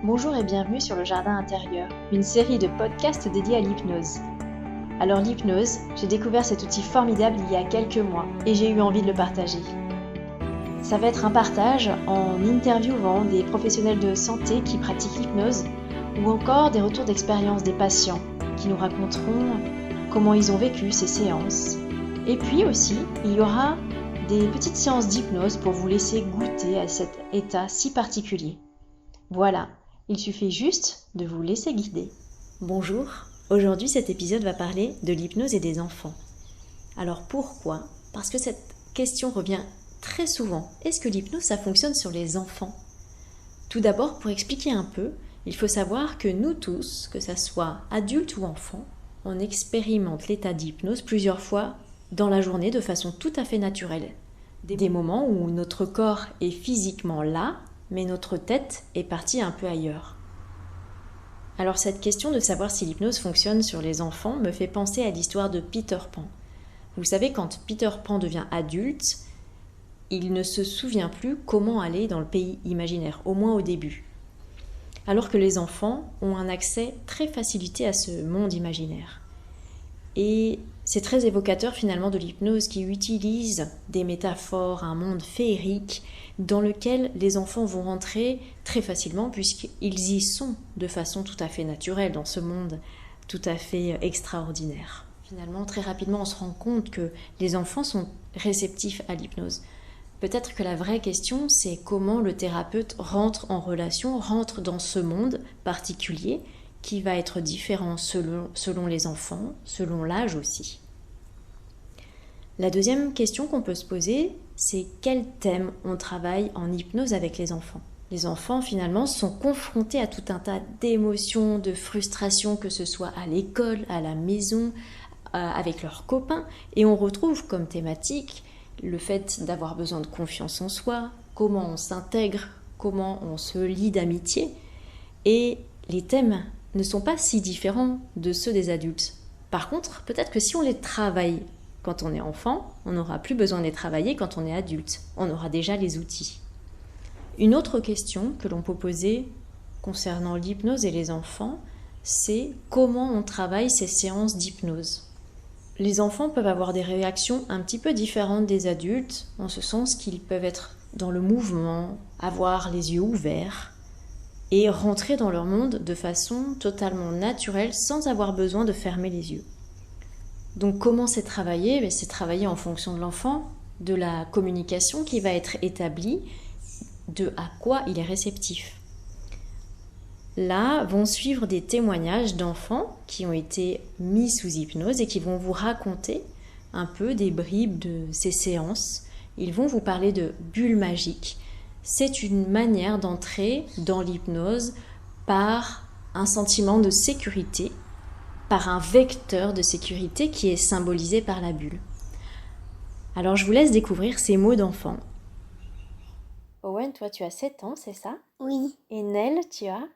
Bonjour et bienvenue sur le Jardin intérieur, une série de podcasts dédiés à l'hypnose. Alors l'hypnose, j'ai découvert cet outil formidable il y a quelques mois et j'ai eu envie de le partager. Ça va être un partage en interviewant des professionnels de santé qui pratiquent l'hypnose ou encore des retours d'expérience des patients qui nous raconteront comment ils ont vécu ces séances. Et puis aussi, il y aura des petites séances d'hypnose pour vous laisser goûter à cet état si particulier. Voilà, il suffit juste de vous laisser guider. Bonjour, aujourd'hui cet épisode va parler de l'hypnose et des enfants. Alors pourquoi ? Parce que cette question revient très souvent. Est-ce que l'hypnose ça fonctionne sur les enfants ? Tout d'abord, pour expliquer un peu, il faut savoir que nous tous, que ce soit adultes ou enfants, on expérimente l'état d'hypnose plusieurs fois dans la journée de façon tout à fait naturelle. Des moments où notre corps est physiquement là, mais notre tête est partie un peu ailleurs. Alors cette question de savoir si l'hypnose fonctionne sur les enfants me fait penser à l'histoire de Peter Pan. Vous savez, quand Peter Pan devient adulte, il ne se souvient plus comment aller dans le pays imaginaire, au moins au début. Alors que les enfants ont un accès très facilité à ce monde imaginaire. Et c'est très évocateur finalement de l'hypnose qui utilise des métaphores, un monde féerique dans lequel les enfants vont rentrer très facilement puisqu'ils y sont de façon tout à fait naturelle dans ce monde tout à fait extraordinaire. Finalement, très rapidement, on se rend compte que les enfants sont réceptifs à l'hypnose. Peut-être que la vraie question, c'est comment le thérapeute rentre en relation, rentre dans ce monde particulier qui va être différent selon les enfants, selon l'âge aussi. La deuxième question qu'on peut se poser, c'est quel thème on travaille en hypnose avec les enfants. Les enfants, finalement, sont confrontés à tout un tas d'émotions, de frustrations, que ce soit à l'école, à la maison, avec leurs copains, et on retrouve comme thématique le fait d'avoir besoin de confiance en soi, comment on s'intègre, comment on se lie d'amitié, et les thèmes ne sont pas si différents de ceux des adultes. Par contre, peut-être que si on les travaille quand on est enfant, on n'aura plus besoin de les travailler quand on est adulte. On aura déjà les outils. Une autre question que l'on peut poser concernant l'hypnose et les enfants, c'est comment on travaille ces séances d'hypnose. Les enfants peuvent avoir des réactions un petit peu différentes des adultes, en ce sens qu'ils peuvent être dans le mouvement, avoir les yeux ouverts, et rentrer dans leur monde de façon totalement naturelle sans avoir besoin de fermer les yeux. Donc comment c'est travaillé ? C'est travaillé en fonction de l'enfant, de la communication qui va être établie, de à quoi il est réceptif. Là vont suivre des témoignages d'enfants qui ont été mis sous hypnose et qui vont vous raconter un peu des bribes de ces séances. Ils vont vous parler de bulles magiques. C'est une manière d'entrer dans l'hypnose par un sentiment de sécurité, par un vecteur de sécurité qui est symbolisé par la bulle. Alors je vous laisse découvrir ces mots d'enfant. Owen, toi tu as 7 ans, c'est ça ? Oui. Et Nell, tu as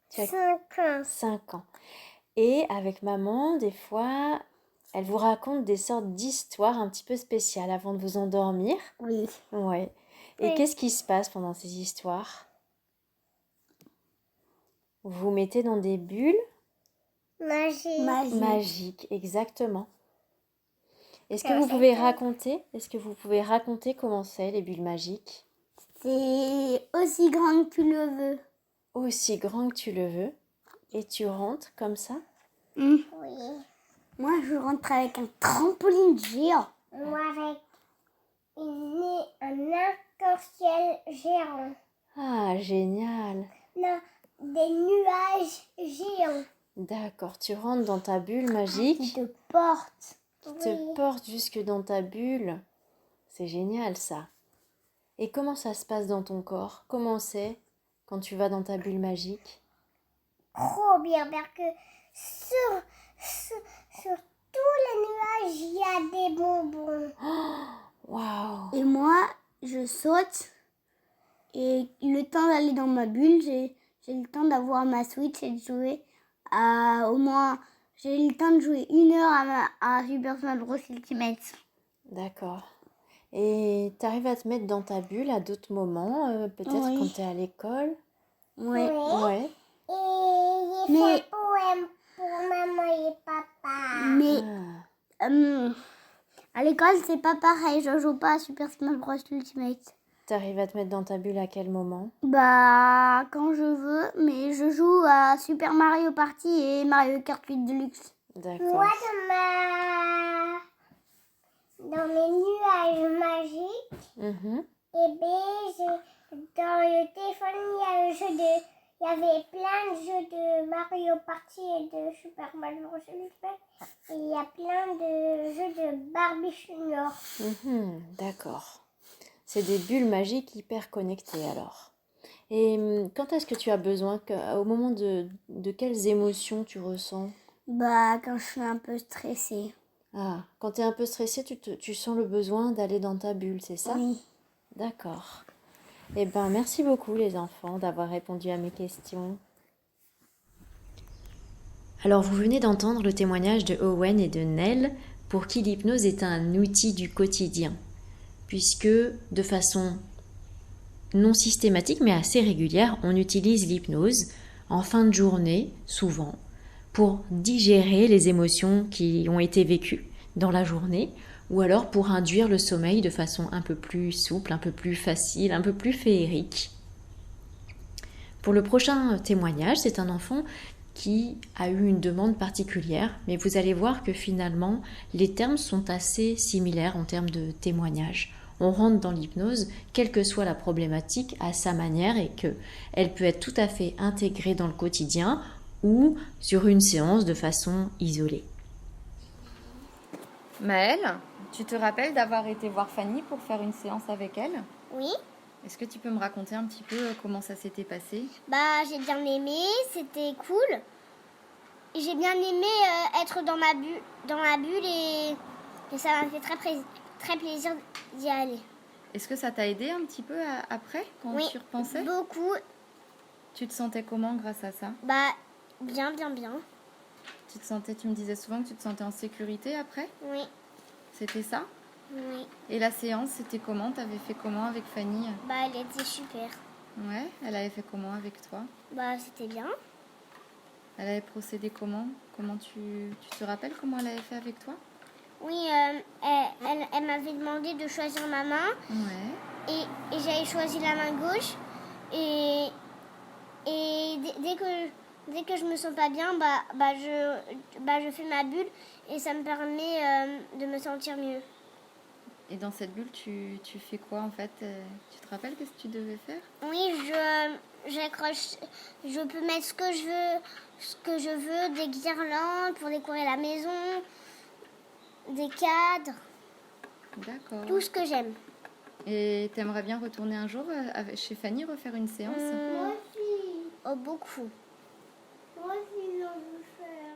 5 ans. 5 ans. Et avec maman, des fois, elle vous raconte des sortes d'histoires un petit peu spéciales avant de vous endormir. Oui. Ouais. Et Oui. qu'est-ce qui se passe pendant ces histoires ? Vous vous mettez dans des bulles magiques, exactement. Est-ce que vous pouvez raconter comment c'est les bulles magiques ? C'est aussi grand que tu le veux. Aussi grand que tu le veux. Et tu rentres comme ça ? Oui. Moi, je rentre avec un trampoline géant. Moi, avec un arc-en-ciel géant. Ah, génial. Non, des nuages géants. D'accord, tu rentres dans ta bulle magique. Qui te porte. Qui te porte jusque dans ta bulle. C'est génial ça. Et comment ça se passe dans ton corps ? Comment c'est quand tu vas dans ta bulle magique ? Trop bien, parce que sur tous les nuages, il y a des bonbons. Waouh ! Et moi, je saute. Et le temps d'aller dans ma bulle, j'ai le temps d'avoir ma Switch et de jouer au moins... J'ai le temps de jouer 1 heure à Super Smash Bros Ultimate. D'accord. Et tu arrives à te mettre dans ta bulle à d'autres moments, peut-être Oui. quand tu es à l'école ? Ouais. Ouais. Et j'ai Mais- fait un poème pour maman et papa. Mais Ah. à l'école, c'est pas pareil. Je joue pas à Super Smash Bros Ultimate. T'arrives à te mettre dans ta bulle à quel moment? Bah, quand je veux, mais je joue à Super Mario Party et Mario Kart 8 Deluxe. D'accord. Moi, dans mes nuages magiques, Mhm. et dans le téléphone, il y avait plein de jeux de Mario Party et de Super Mario Bros. Ultimate. Et il y a plein de jeux de Barbie Junior. Mhm, d'accord. C'est des bulles magiques hyper connectées alors. Et quand est-ce que tu as besoin, au moment de quelles émotions tu ressens? Bah, quand je suis un peu stressée. Ah, quand tu es un peu stressé, tu sens le besoin d'aller dans ta bulle, c'est ça? Oui. D'accord. Eh ben, merci beaucoup les enfants d'avoir répondu à mes questions. Alors vous venez d'entendre le témoignage de Owen et de Nell pour qui l'hypnose est un outil du quotidien, puisque de façon non systématique mais assez régulière, on utilise l'hypnose en fin de journée, souvent, pour digérer les émotions qui ont été vécues dans la journée, ou alors pour induire le sommeil de façon un peu plus souple, un peu plus facile, un peu plus féerique. Pour le prochain témoignage, c'est un enfant qui a eu une demande particulière, mais vous allez voir que finalement, les termes sont assez similaires en termes de témoignage. On rentre dans l'hypnose, quelle que soit la problématique, à sa manière et qu'elle peut être tout à fait intégrée dans le quotidien ou sur une séance de façon isolée. Maëlle, tu te rappelles d'avoir été voir Fanny pour faire une séance avec elle? Oui. Est-ce que tu peux me raconter un petit peu comment ça s'était passé? Bah, j'ai bien aimé, c'était cool. Et j'ai bien aimé être dans ma bulle et ça m'a fait très plaisir d'y aller. Est-ce que ça t'a aidé un petit peu après, quand Oui, tu y repensais? beaucoup. Tu te sentais comment grâce à ça? Bah, bien. Tu me disais souvent que tu te sentais en sécurité après? Oui, C'était ça? oui. Et la séance, c'était comment? T'avais fait comment avec Fanny? Bah, elle était super. Ouais, elle avait fait comment avec toi? Bah, c'était bien. Elle avait procédé comment? Tu te rappelles comment elle avait fait avec toi? Oui, elle m'avait demandé de choisir ma main Ouais. et j'avais choisi la main gauche. Et dès que je me sens pas bien, je fais ma bulle et ça me permet de me sentir mieux. Et dans cette bulle, tu fais quoi en fait? Tu te rappelles qu'est-ce que tu devais faire? Oui, j'accroche, je peux mettre ce que je veux, des guirlandes pour décorer la maison, des cadres, D'accord. tout ce que j'aime. Et t'aimerais bien retourner un jour chez Fanny refaire une séance? Moi aussi. Oh, beaucoup. Moi aussi, je veux faire.